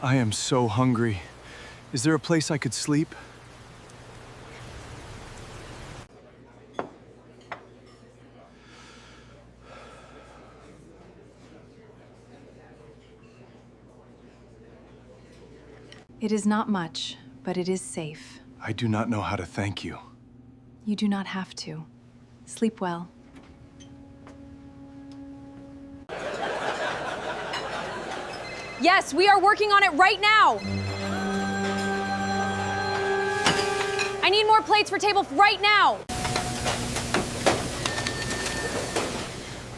I am so hungry. Is there a place I could sleep? It is not much, but it is safe. I do not know how to thank you. You do not have to. Sleep well. Yes, we are working on it right now! I need more plates for table right now!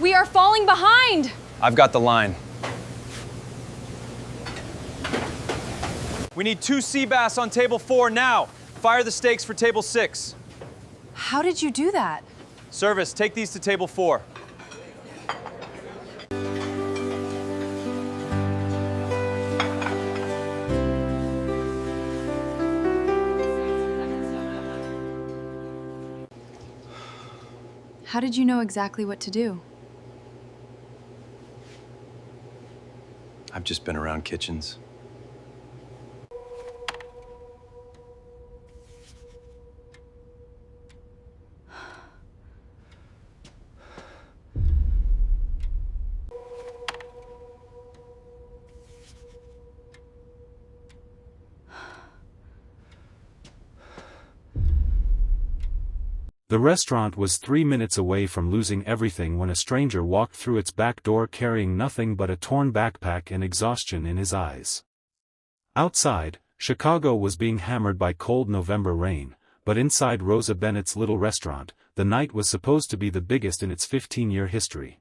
We are falling behind! I've got the line. We need 2 sea bass on table 4 now. Fire the steaks for table 6. How did you do that? Service, take these to table 4. How did you know exactly what to do? I've just been around kitchens. The restaurant was 3 minutes away from losing everything when a stranger walked through its back door carrying nothing but a torn backpack and exhaustion in his eyes. Outside, Chicago was being hammered by cold November rain, but inside Rosa Bennett's little restaurant, the night was supposed to be the biggest in its 15-year history.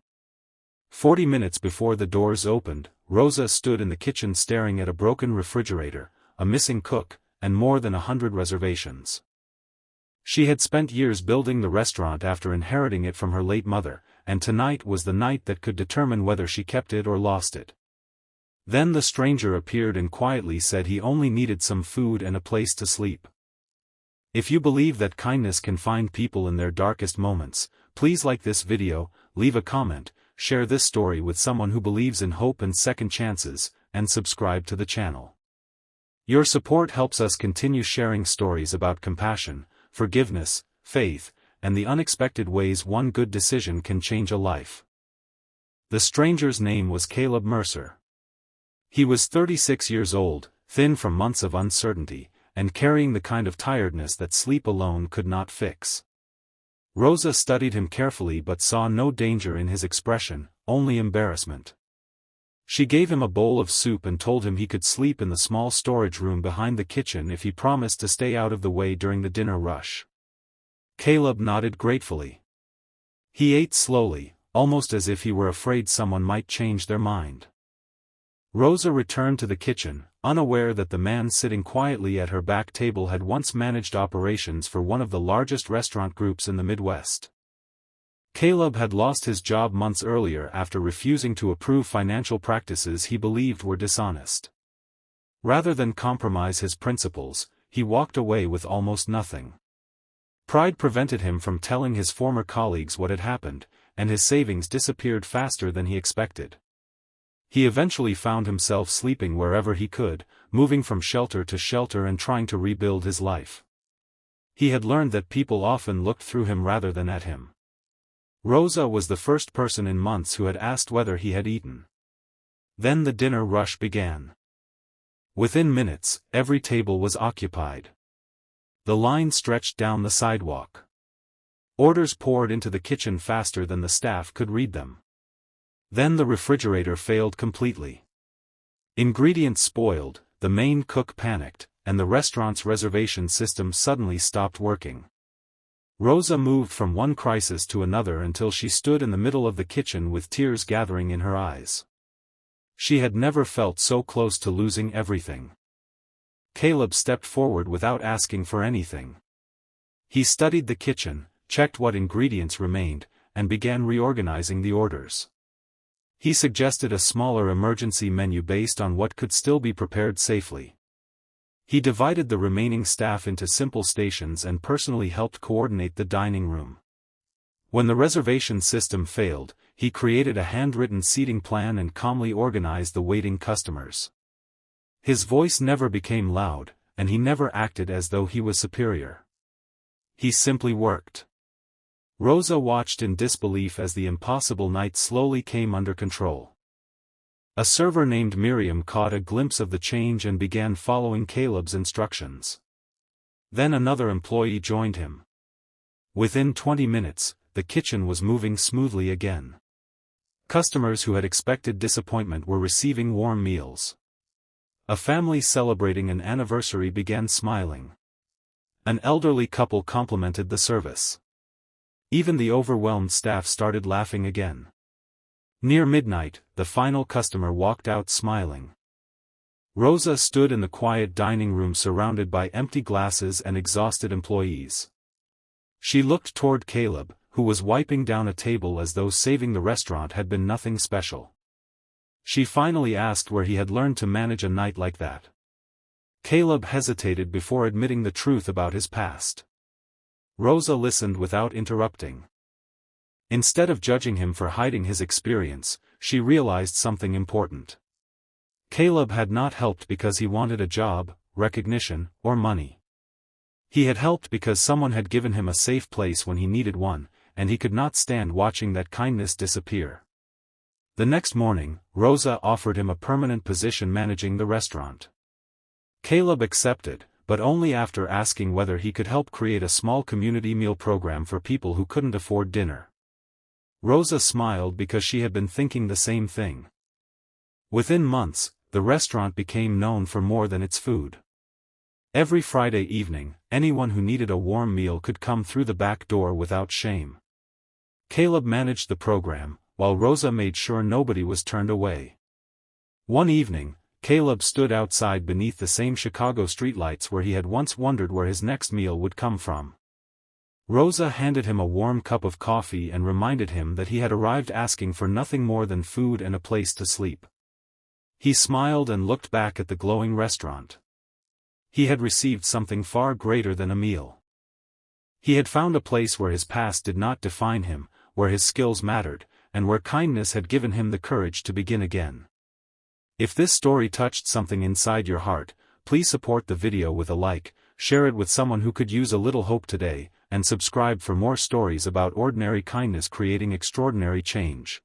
40 minutes before the doors opened, Rosa stood in the kitchen staring at a broken refrigerator, a missing cook, and more than 100 reservations. She had spent years building the restaurant after inheriting it from her late mother, and tonight was the night that could determine whether she kept it or lost it. Then the stranger appeared and quietly said he only needed some food and a place to sleep. If you believe that kindness can find people in their darkest moments, please like this video, leave a comment, share this story with someone who believes in hope and second chances, and subscribe to the channel. Your support helps us continue sharing stories about compassion, forgiveness, faith, and the unexpected ways one good decision can change a life. The stranger's name was Caleb Mercer. He was 36 years old, thin from months of uncertainty, and carrying the kind of tiredness that sleep alone could not fix. Rosa studied him carefully but saw no danger in his expression, only embarrassment. She gave him a bowl of soup and told him he could sleep in the small storage room behind the kitchen if he promised to stay out of the way during the dinner rush. Caleb nodded gratefully. He ate slowly, almost as if he were afraid someone might change their mind. Rosa returned to the kitchen, unaware that the man sitting quietly at her back table had once managed operations for one of the largest restaurant groups in the Midwest. Caleb had lost his job months earlier after refusing to approve financial practices he believed were dishonest. Rather than compromise his principles, he walked away with almost nothing. Pride prevented him from telling his former colleagues what had happened, and his savings disappeared faster than he expected. He eventually found himself sleeping wherever he could, moving from shelter to shelter and trying to rebuild his life. He had learned that people often looked through him rather than at him. Rosa was the first person in months who had asked whether he had eaten. Then the dinner rush began. Within minutes, every table was occupied. The line stretched down the sidewalk. Orders poured into the kitchen faster than the staff could read them. Then the refrigerator failed completely. Ingredients spoiled, the main cook panicked, and the restaurant's reservation system suddenly stopped working. Rosa moved from one crisis to another until she stood in the middle of the kitchen with tears gathering in her eyes. She had never felt so close to losing everything. Caleb stepped forward without asking for anything. He studied the kitchen, checked what ingredients remained, and began reorganizing the orders. He suggested a smaller emergency menu based on what could still be prepared safely. He divided the remaining staff into simple stations and personally helped coordinate the dining room. When the reservation system failed, he created a handwritten seating plan and calmly organized the waiting customers. His voice never became loud, and he never acted as though he was superior. He simply worked. Rosa watched in disbelief as the impossible night slowly came under control. A server named Miriam caught a glimpse of the change and began following Caleb's instructions. Then another employee joined him. Within 20 minutes, the kitchen was moving smoothly again. Customers who had expected disappointment were receiving warm meals. A family celebrating an anniversary began smiling. An elderly couple complimented the service. Even the overwhelmed staff started laughing again. Near midnight, the final customer walked out smiling. Rosa stood in the quiet dining room surrounded by empty glasses and exhausted employees. She looked toward Caleb, who was wiping down a table as though saving the restaurant had been nothing special. She finally asked where he had learned to manage a night like that. Caleb hesitated before admitting the truth about his past. Rosa listened without interrupting. Instead of judging him for hiding his experience, she realized something important. Caleb had not helped because he wanted a job, recognition, or money. He had helped because someone had given him a safe place when he needed one, and he could not stand watching that kindness disappear. The next morning, Rosa offered him a permanent position managing the restaurant. Caleb accepted, but only after asking whether he could help create a small community meal program for people who couldn't afford dinner. Rosa smiled because she had been thinking the same thing. Within months, the restaurant became known for more than its food. Every Friday evening, anyone who needed a warm meal could come through the back door without shame. Caleb managed the program, while Rosa made sure nobody was turned away. One evening, Caleb stood outside beneath the same Chicago streetlights where he had once wondered where his next meal would come from. Rosa handed him a warm cup of coffee and reminded him that he had arrived asking for nothing more than food and a place to sleep. He smiled and looked back at the glowing restaurant. He had received something far greater than a meal. He had found a place where his past did not define him, where his skills mattered, and where kindness had given him the courage to begin again. If this story touched something inside your heart, please support the video with a like, share it with someone who could use a little hope today, and subscribe for more stories about ordinary kindness creating extraordinary change.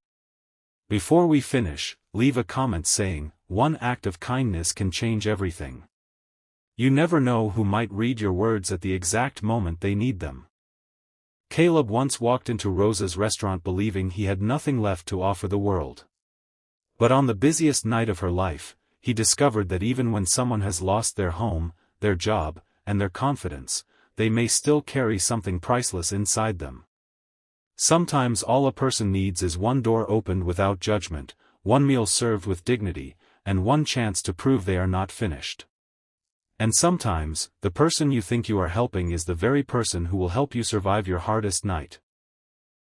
Before we finish, leave a comment saying, "One act of kindness can change everything." You never know who might read your words at the exact moment they need them. Caleb once walked into Rosa's restaurant believing he had nothing left to offer the world. But on the busiest night of her life, he discovered that even when someone has lost their home, their job, and their confidence, they may still carry something priceless inside them. Sometimes all a person needs is one door opened without judgment, one meal served with dignity, and one chance to prove they are not finished. And sometimes, the person you think you are helping is the very person who will help you survive your hardest night.